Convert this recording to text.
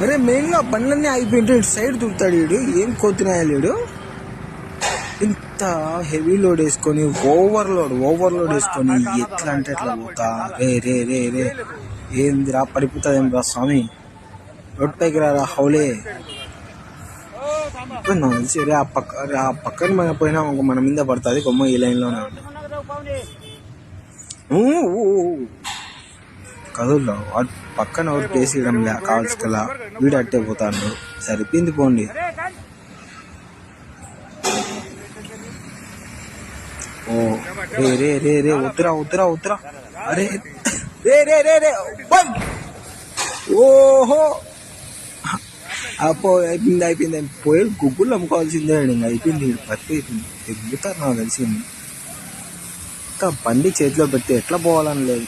మరే మెయిన్గా బండ్లన్నీ ఆగిపోయింటే ఇటు సైడ్ దురుతాడు వీడు. ఏం కోతినాయలేడు ఇంత హెవీ లోడ్ వేసుకొని ఓవర్లోడ్ వేసుకొని ఎట్లా అంటే ఎట్లా పోతా. రే రే రే రే ఏందిరా పడిపోతుంది రా స్వామి. రోడ్ పైకి రా హౌలే. నాకు తెలిసి రే ఆ పక్కన మన పోయినా మన మీద పడుతుంది. కొమ్మ ఈ లైన్లోనే ఉంది కదుల్లో పక్కన ఎవరు ప్లేస్ ఇవ్వడం కావాల్సి కదా. వీడు అట్టే పోతాడు. సరిపోయింది పోండి. ఓ రే రే రే రే ఉత్తరా అరే రే రే రే రే ఓహో అప్పో అయిపోయింది పోయి గుగ్గులు అమ్ముకోవాల్సిందే. ఇంకా అయిపోయింది పత్తి తెగుతారు నాకు తెలిసింది. ఇంకా బండి చేతిలో పెడితే ఎట్లా పోవాలని లేదు.